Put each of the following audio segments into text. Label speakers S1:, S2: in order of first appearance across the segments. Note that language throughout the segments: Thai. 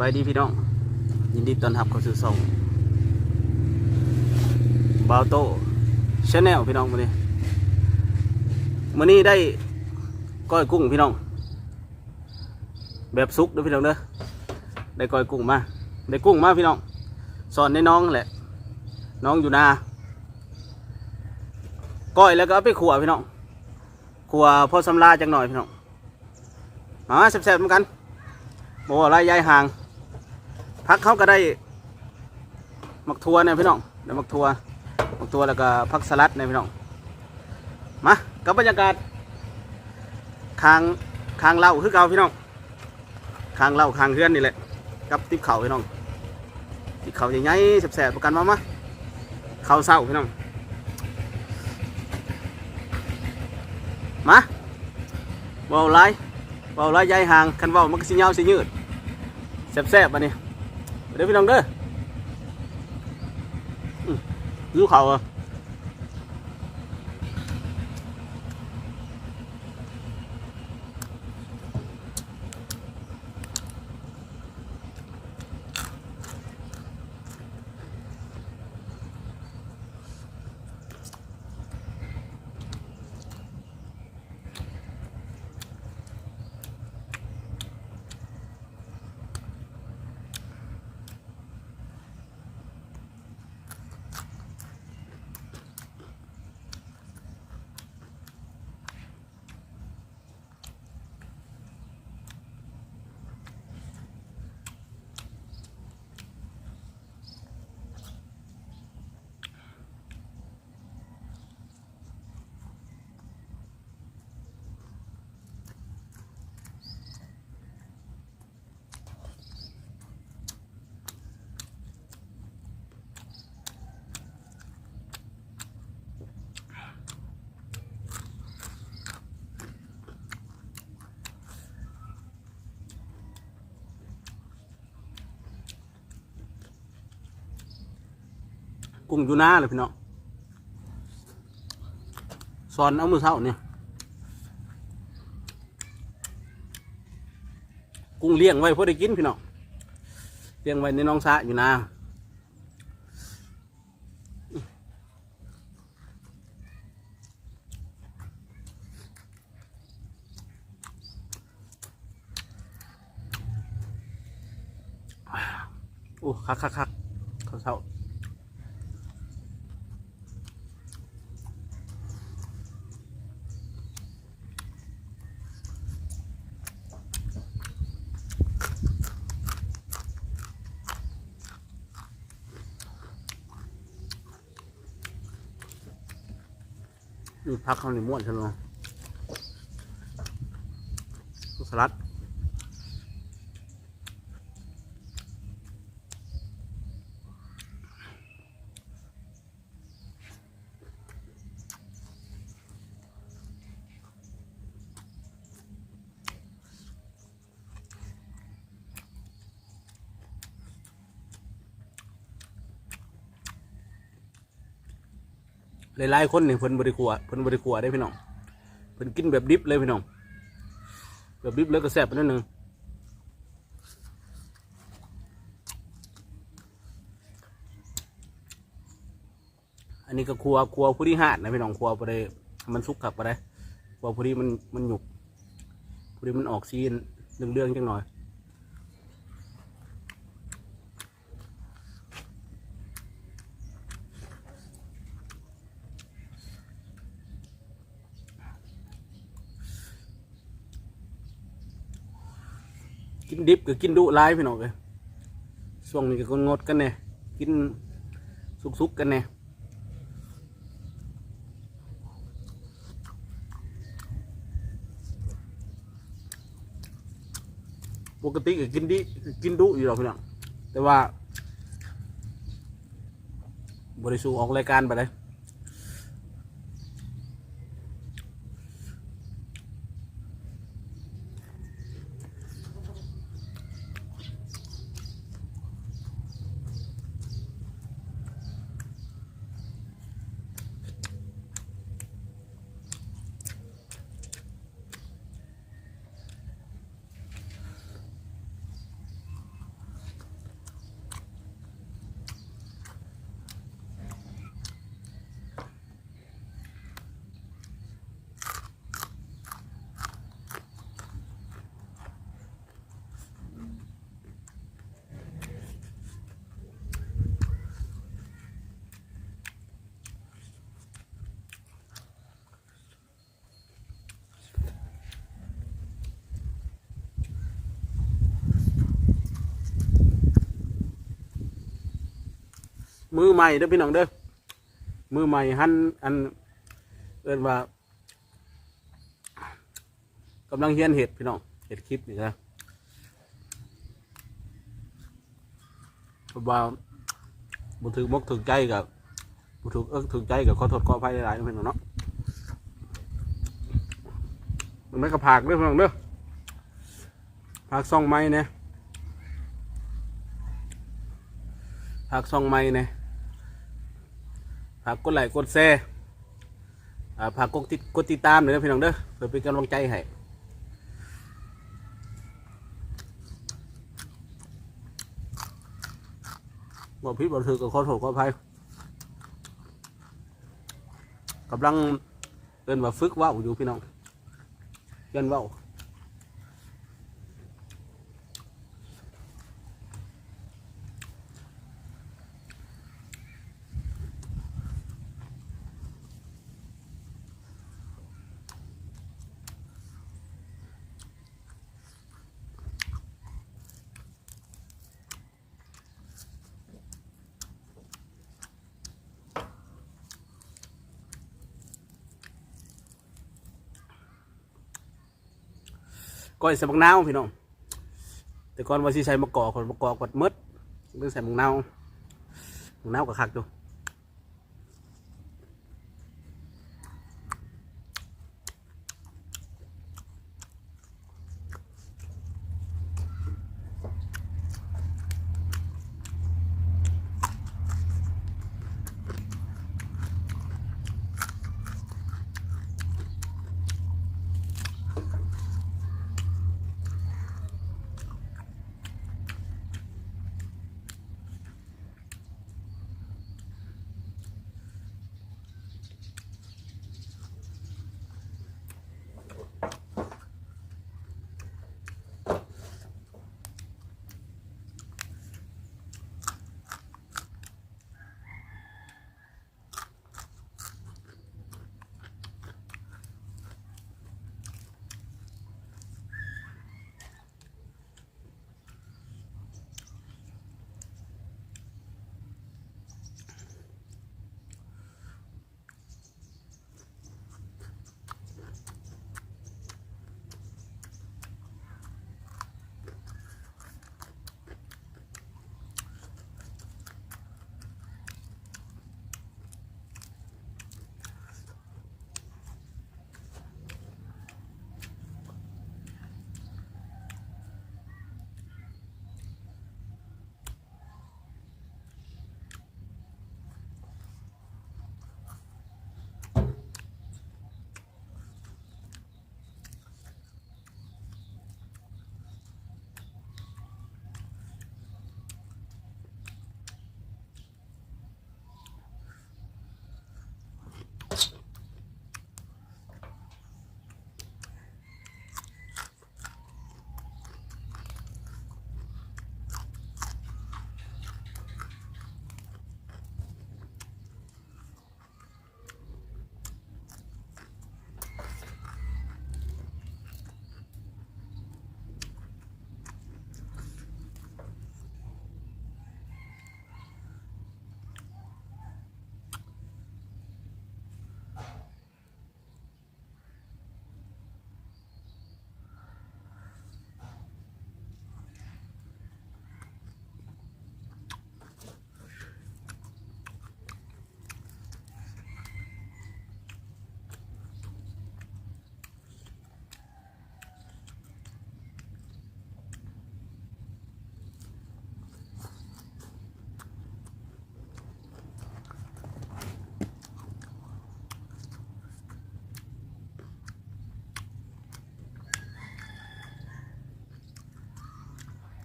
S1: บายดีพี่น้องยินดีต้อนรับเข้าสู่ช่องบาวโต้ชาแนลพี่น้องมื้อนี้ได้ก้อยกุ้งพี่น้องแบบซุกเด้อพี่น้องเด้อได้ก้อยกุ้งมาได้กุ้งมาพี่น้องสอนในน้องแหละน้องอยู่นาก้อยแล้วก็เอาไปขัวพี่น้องขัวพอสำลาจังหน่อยพี่น้องมาแซ่บๆเหมือนกันบ่ว่าไรยายห่างพักเขาก็ได้มักทัวเนี่ยพี่น้องได้มักทัวแล้วก็พักสลัดเนี่ยพี่น้องมากับบรรยากาศคางเล่าคือเก่าพี่น้องคางเล่าคางเฮือนนี่แหละกับติ๊บเข่าพี่น้องติ๊บเข่าใหญ่ๆแสบๆประกันมาเข่าเศร้าพี่น้องมาเบาไรยายห่างคันเบามันก็สิยาวสิยืดแซ่บๆมาเนี่ยเดี๋ยวพี่น้องเด้อยูเขาอ่ะกุ้งอยู่นาเลยพี่น้องสอนเอามือเท้าเนี่ยกุ้งเลี้ยงไว้พอได้กินพี่น้องเลี้ยงไว้ในน้องสะอยู่นาโอ้คักเขาเท้าพักเขาในม้วนใช่ไหมสลัดหลายๆคนเนี่ยเพิ่นบริขัวได้พี่น้องเพิ่นกินแบบดิบเลยพี่น้องแบบดิบเลยก็แซ่บไปนิดนึงอันนี้ก็ครัวผู้ที่หาดนะพี่น้องครัวไปได้มันสุกขับไปได้ครัวผู้ที่มันหยุกผู้ที่มันออกซีนเรื่องจังหน่อยกินดิบก็กินดุร้ายพี่น้องเลยช่วงนี้ก็งดกันเนี่ยกินสุกกันเนี่ยปกติก็กินดุอยู่หรอกพี่น้องแต่ว่าบริสุทธิ์ออกรายการไปเลย มือใหม่เด้อพี่น้องเด้อมือใหม่หันอันเอิ้นว่ากำลังเฮียนเห็ดพี่น้องเห็ดคลิปนี่นะเพราะว่าบุถึงมกถึงใจกับบุถึงถึงใจกับขอโทษขออภัยหลายๆพี่น้องเนาะมันไม่กระผากเด้อพี่น้องเด้อผักซองไม้เนี่ยผักซองไม้เนี่ยผักกดไลค์กดแชร์ผักกดติดตามเลยนะพี่น้องเด้อเพื่อเป็นกำลังใจให้บอกพี่บอกถือกับขอโทษขออภัยกำลังเดินว่าฝึกว่าวอยู่พี่น้องเดินว่าวก้อยใส่มะนาวพี่น้องแต่ก่อนว่าสิใส่มะกอกกดมืดเรื่องใส่มะนาวกับคักดู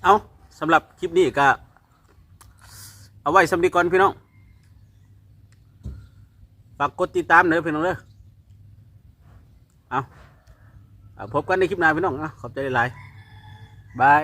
S1: เอาสำหรับคลิปนี้ก็เอาไว้สำหรับก่อนพี่น้องฝากกดติดตามหน่อยพี่น้องเด้อเอาพบกันในคลิปหน้าพี่น้องขอบใจหลายบาย